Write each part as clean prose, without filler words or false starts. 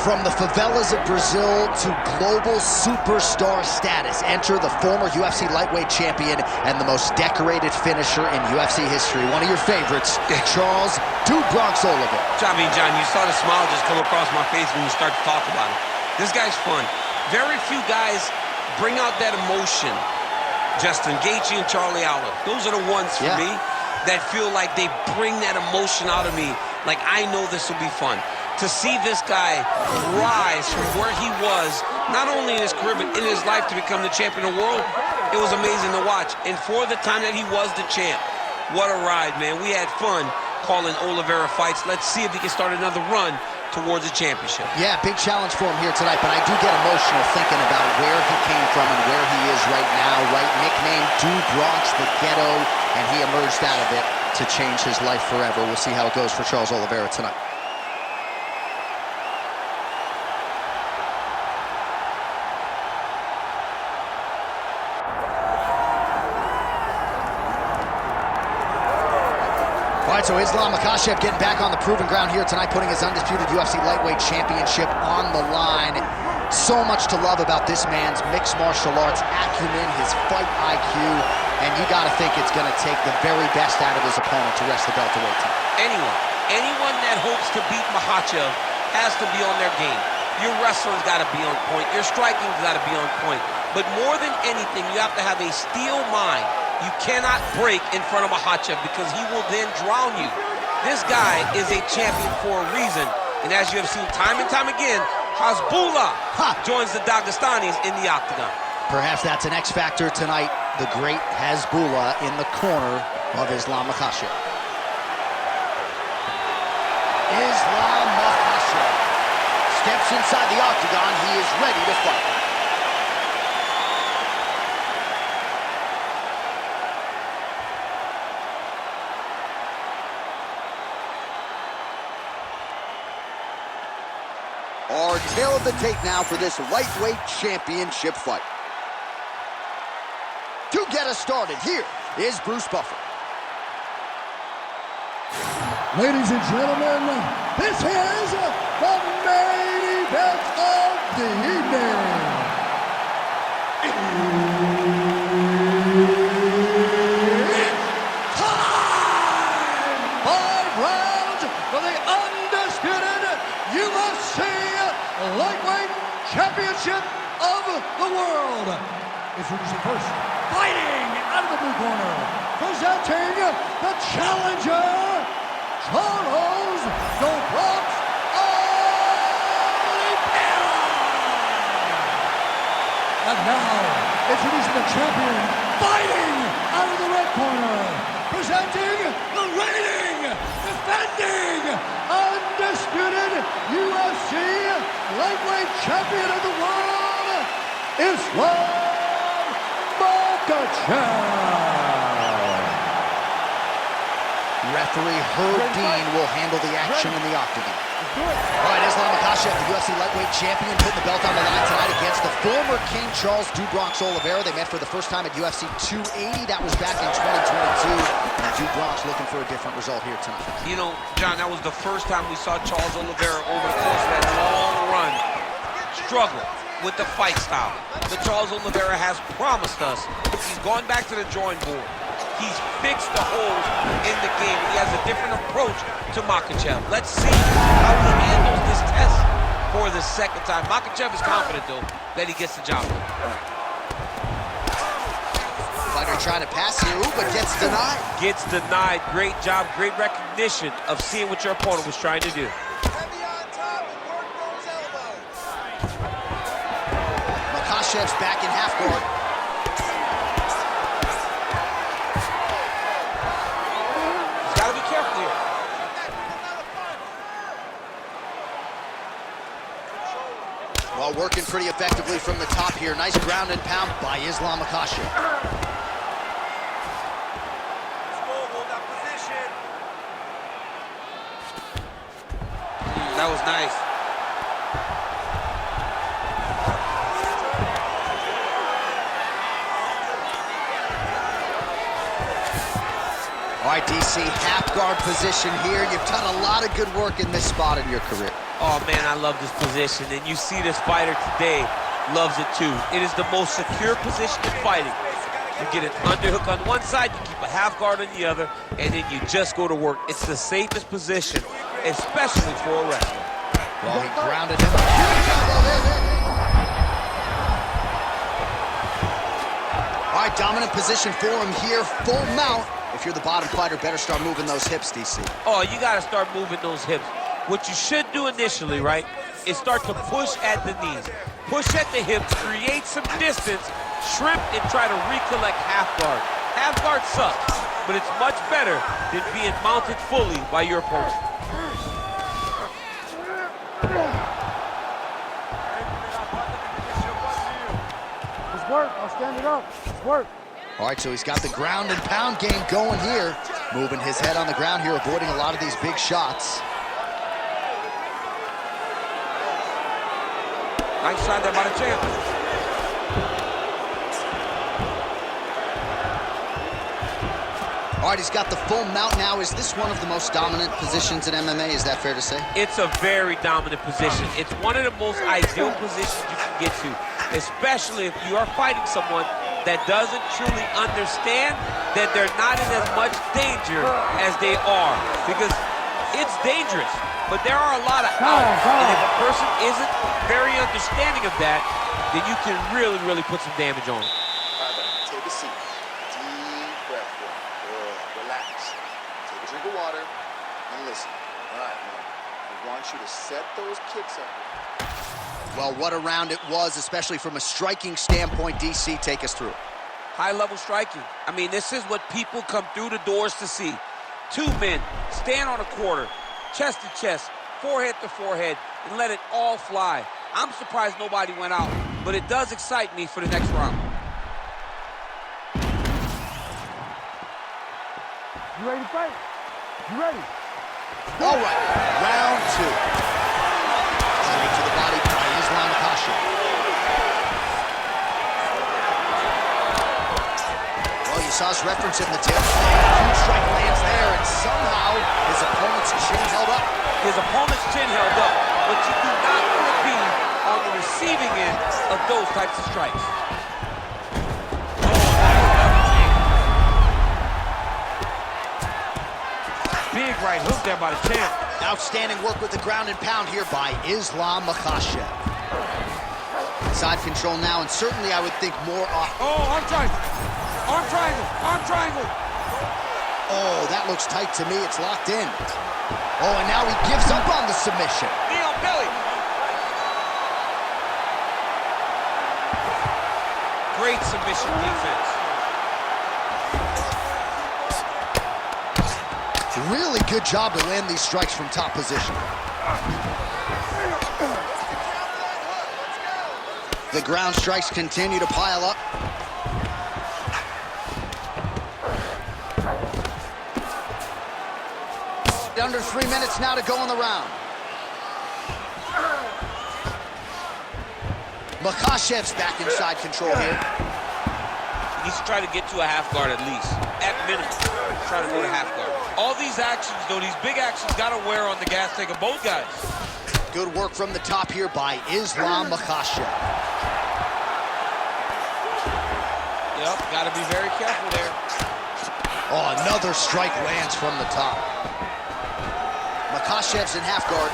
From the favelas of Brazil to global superstar status, enter the former UFC lightweight champion and the most decorated finisher in UFC history. One of your favorites, Charles "Dude Bronx" Oliveira. John, you saw the smile just come across my face when you start to talk about him. This guy's fun. Very few guys bring out that emotion. Justin Gaethje and Charlie Allen. Those are the ones for me that feel like they bring that emotion out of me. Like, I know this will be fun. To see this guy rise from where he was, not only in his career, but in his life to become the champion of the world, it was amazing to watch. And for the time that he was the champ, what a ride, man. We had fun calling Oliveira fights. Let's see if he can start another run towards a championship. Yeah, big challenge for him here tonight, but I do get emotional thinking about where he came from and where he is right now, right? Nicknamed Dude Bronx, the ghetto, and he emerged out of it to change his life forever. We'll see how it goes for Charles Oliveira tonight. All right, so Islam Makhachev getting back on the proven ground here tonight, putting his undisputed UFC lightweight championship on the line. So much to love about this man's mixed martial arts acumen, his fight IQ, and you got to think it's going to take the very best out of his opponent to wrest the belt away tonight. Anyone that hopes to beat Makhachev has to be on their game. Your wrestling's got to be on point. Your striking's got to be on point. But more than anything, you have to have a steel mind. You cannot break in front of Makhachev because he will then drown you. This guy is a champion for a reason. And as you have seen time and time again, Hasbullah joins the Dagestanis in the octagon. Perhaps that's an X factor tonight. The great Hasbullah in the corner of Islam Makhachev. Islam Makhachev steps inside the octagon. He is ready to fight. Our tail of the tape now for this lightweight championship fight. To get us started, here is Bruce Buffer. Ladies and gentlemen, this is the main event of the evening. It's time! 5 rounds for the undisputed UFC lightweight championship of the world. Introducing first, fighting out of the blue corner, presenting the challenger, Charles "Dude Bronx" Oliveira. And now, introducing the champion, fighting out of the red corner, presenting the reigning, defending, undisputed UFC lightweight champion of the world, Islam Makhachev. Referee Herb Dean will handle the action in the octagon. All right, Islam Makhachev, the UFC lightweight champion, putting the belt on the line tonight against the former King Charles "Dude Bronx" Oliveira. They met for the first time at UFC 280. That was back in 2022. And Dude Bronx looking for a different result here tonight. You know, John, that was the first time we saw Charles Oliveira over the course of that long run struggle with the fight style. But Charles Oliveira has promised us he's gone back to the drawing board. He's fixed the holes in the game. He has a different approach to Makhachev. Let's see how he handles this test for the second time. Makhachev is confident, though, that he gets the job done. Fighter trying to pass you, but gets denied. Gets denied. Great job, great recognition of seeing what your opponent was trying to do. Makhachev's back in half guard. Well, working pretty effectively from the top here. Nice ground and pound by Islam Makhachev. That was nice. All right, DC, half guard position here. You've done a lot of good work in this spot in your career. Oh, man, I love this position. And you see this fighter today loves it, too. It is the most secure position in fighting. You get an underhook on one side, you keep a half guard on the other, and then you just go to work. It's the safest position, especially for a wrestler. Well, he grounded him. All right, dominant position for him here, full mount. If you're the bottom fighter, better start moving those hips, DC. Oh, you got to start moving those hips. What you should do initially, right, is start to push at the knees. Push at the hips, create some distance, shrimp, and try to recollect half guard. Half guard sucks, but it's much better than being mounted fully by your opponent. It's work. I'll stand it up. It's work. All right, so he's got the ground and pound game going here. Moving his head on the ground here, avoiding a lot of these big shots. Nice shot there by the champ. All right, he's got the full mount now. Is this one of the most dominant positions in MMA? Is that fair to say? It's a very dominant position. It's one of the most ideal positions you can get to, especially if you are fighting someone that doesn't truly understand that they're not in as much danger as they are. Because it's dangerous, but there are a lot of outs. And if a person isn't very understanding of that, then you can really, really put some damage on it. All right, take a seat. Deep breath. Good. Relax. Take a drink of water and listen. All right, man. I want you to set those kicks up. Well, what a round it was, especially from a striking standpoint. DC, take us through. High-level striking. I mean, this is what people come through the doors to see. Two men stand on a quarter, chest to chest, forehead to forehead, and let it all fly. I'm surprised nobody went out, but it does excite me for the next round. You ready to fight? You ready? All right, round two. Straight to the body by Makhachev. Well, you saw his reference in the tip. Huge strike lands there, and somehow his opponent's chin held up. His opponent's chin held up, but you do not want to be on the receiving end of those types of strikes. Big right hook there by the champ. Outstanding work with the ground and pound here by Makhachev. Side control now, and certainly I would think more off. Oh, arm triangle. Arm triangle. Arm triangle. Oh, that looks tight to me. It's locked in. Oh, and now he gives up on the submission. Knee on belly. Great submission defense. Really good job to land these strikes from top position. The ground strikes continue to pile up. Under 3 minutes now to go in the round. Makhachev's back inside control here. He needs to try to get to a half guard at least. At minimum, try to go to half guard. All these actions, though, these big actions got to wear on the gas tank of both guys. Good work from the top here by Makhachev. Yep, got to be very careful there. Oh, another strike lands from the top. Makhachev's in half guard.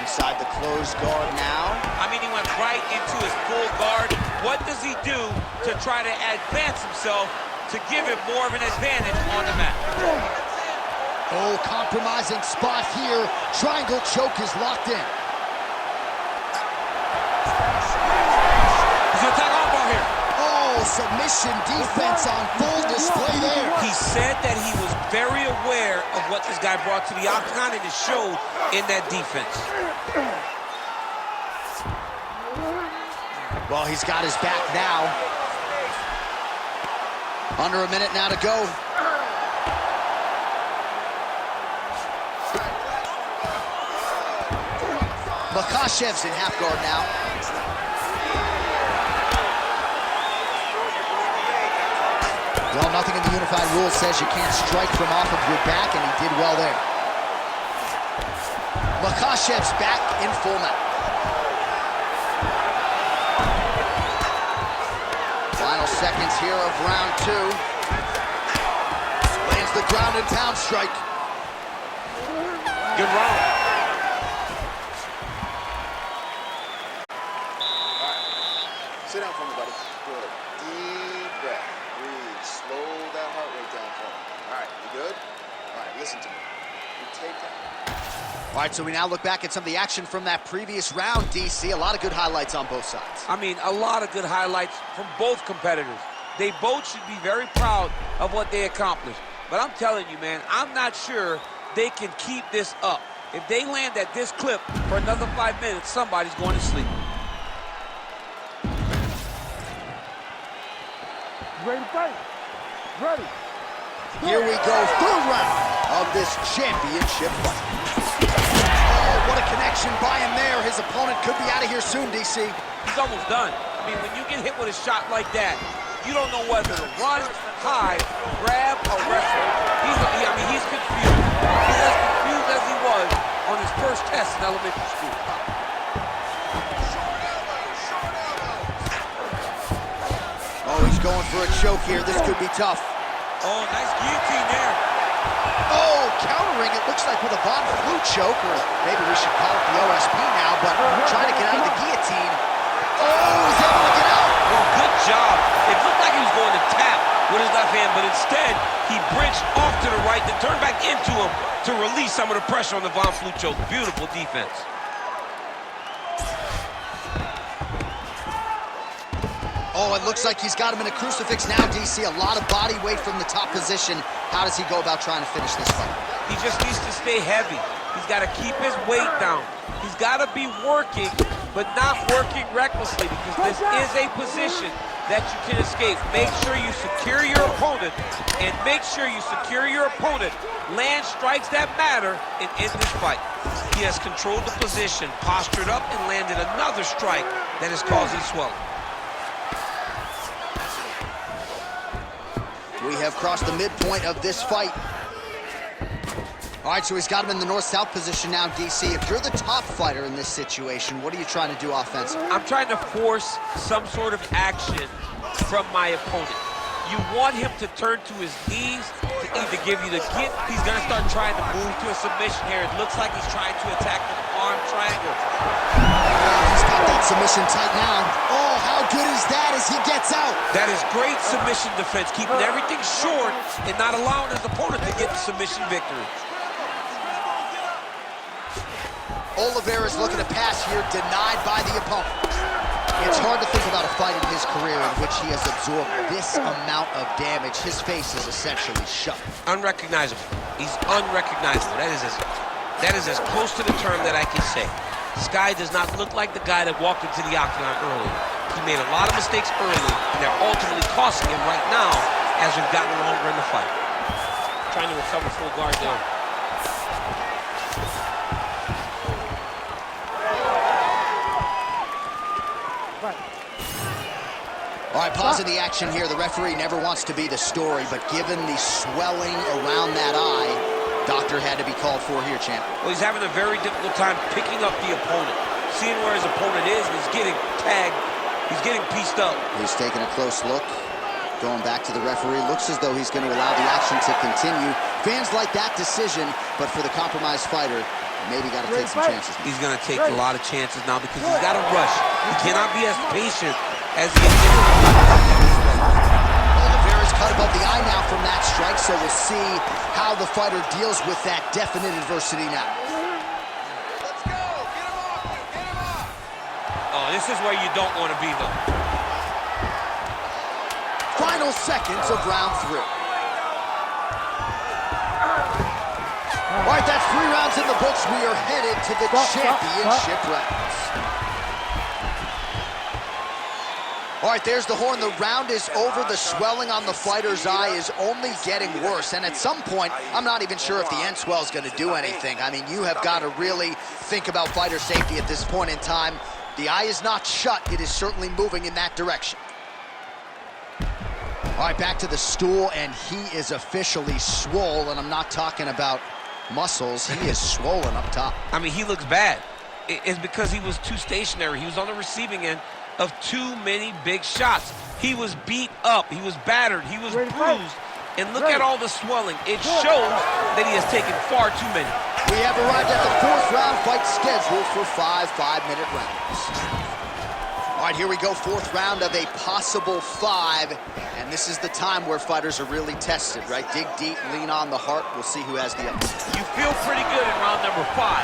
Inside the closed guard now. I mean, he went right into his full guard. What does he do to try to advance himself to give him more of an advantage on the mat? Oh, compromising spot here. Triangle choke is locked in. He's gonna attack armbar here. Oh, submission defense on full display there. He said that he was very aware of what this guy brought to the octagon, and it showed in that defense. Well, he's got his back now. Under a minute now to go. Makhachev's in half guard now. Well, nothing in the unified rules says you can't strike from off of your back, and he did well there. Makhachev's back in full mount. Final seconds here of round 2. Lands the ground and pound strike. Good round. Sit down for me, buddy. Good. Deep breath. Breathe. Slow that heart rate down for me. All right, you good? All right, listen to me. You take that. All right, so we now look back at some of the action from that previous round, DC. A lot of good highlights on both sides. I mean, a lot of good highlights from both competitors. They both should be very proud of what they accomplished. But I'm telling you, man, I'm not sure they can keep this up. If they land at this clip for another 5 minutes, somebody's going to sleep. Ready to fight? Ready. Here we go, third round of this championship fight. Oh, what a connection by him there. His opponent could be out of here soon, DC. He's almost done. I mean, when you get hit with a shot like that, you don't know whether to run, hide, grab, or wrestle. He's confused. He's as confused as he was on his first test in elementary school. Oh, he's going for a choke here. This could be tough. Oh, nice guillotine there. Oh, countering, it looks like with a Von Flu choke, or maybe we should call it the OSP now, but trying to get out of the guillotine. Oh, he's able to get out. Well, good job. It looked like he was going to tap with his left hand, but instead, he bridged off to the right, then turned back into him to release some of the pressure on the Von Flu choke. Beautiful defense. Oh, it looks like he's got him in a crucifix now, DC. A lot of body weight from the top position. How does he go about trying to finish this fight? He just needs to stay heavy. He's got to keep his weight down. He's got to be working, but not working recklessly, because this is a position that you can escape. Make sure you secure your opponent, and make sure you secure your opponent. Land strikes that matter and end this fight. He has controlled the position, postured up, and landed another strike that is causing swelling. We have crossed the midpoint of this fight. All right, so he's got him in the north-south position now, DC. If you're the top fighter in this situation, what are you trying to do offensively? I'm trying to force some sort of action from my opponent. You want him to turn to his knees to either give you the get. He's going to start trying to move to a submission here. It looks like he's trying to attack with an arm triangle. He's got that submission tight now. Oh, how good is that as he gets out? That is great submission defense, keeping everything short and not allowing his opponent to get the submission victory. Oliveira is looking to pass here, denied by the opponent. It's hard to think about a fight in his career in which he has absorbed this amount of damage. His face is essentially shut. Unrecognizable. He's unrecognizable. That is as close to the term that I can say. This guy does not look like the guy that walked into the octagon earlier. He made a lot of mistakes early, and they're ultimately costing him right now as we've gotten longer in the fight. Trying to recover full guard there. All right, pausing the action here. The referee never wants to be the story, but given the swelling around that eye, doctor had to be called for here, champ. Well, he's having a very difficult time picking up the opponent, seeing where his opponent is, and he's getting tagged. He's getting pieced up. He's taking a close look. Going back to the referee. Looks as though he's going to allow the action to continue. Fans like that decision, but for the compromised fighder, maybe got to take some chances. He's going to take a lot of chances now because he's got to rush. He cannot be as patient as he is. Oliveira's cut above the eye now from that strike, so we'll see how the fighter deals with that definite adversity now. Let's go. Get him off. Get him off. Oh, this is where you don't want to be, though. Final seconds of round 3. All right, that's 3 rounds in the books. We are headed to the championship rounds. All right, there's the horn. The round is over. The swelling on the fighter's eye is only getting worse. And at some point, I'm not even sure if the end swell is going to do anything. I mean, you have got to really think about fighter safety at this point in time. The eye is not shut. It is certainly moving in that direction. All right, back to the stool, and he is officially swole, and I'm not talking about muscles. He is swollen up top. I mean, he looks bad. It's because he was too stationary. He was on the receiving end of too many big shots. He was beat up. He was battered. He was bruised. And look at all the swelling. It shows that he has taken far too many. We have arrived at the 4th round fight scheduled for 5 5-minute rounds. All right, here we go, 4th round of a possible 5. And this is the time where fighters are really tested, right? Dig deep, lean on the heart. We'll see who has the upper. You feel pretty good in round number 5.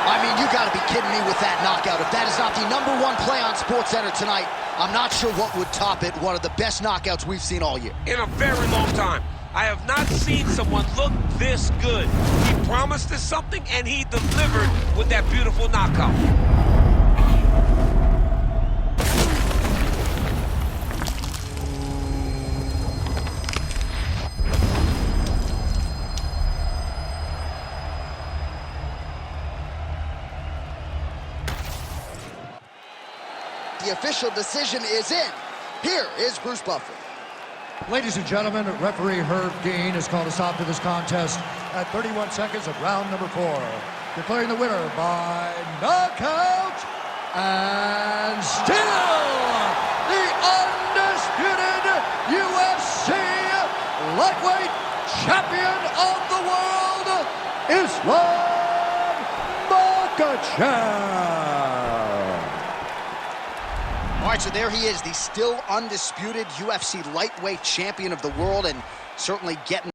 I mean, you got to be kidding me with that knockout. If that is not the #1 play on SportsCenter tonight, I'm not sure what would top it. One of the best knockouts we've seen all year. In a very long time. I have not seen someone look this good. He promised us something, and he delivered with that beautiful knockout. The official decision is in. Here is Bruce Buffer. Ladies and gentlemen, referee Herb Dean has called a stop to this contest at 31 seconds of round number 4. Declaring the winner by knockout and still the undisputed UFC lightweight champion of the world, Islam Makhachev. All right, so there he is, the still undisputed UFC lightweight champion of the world, and certainly getting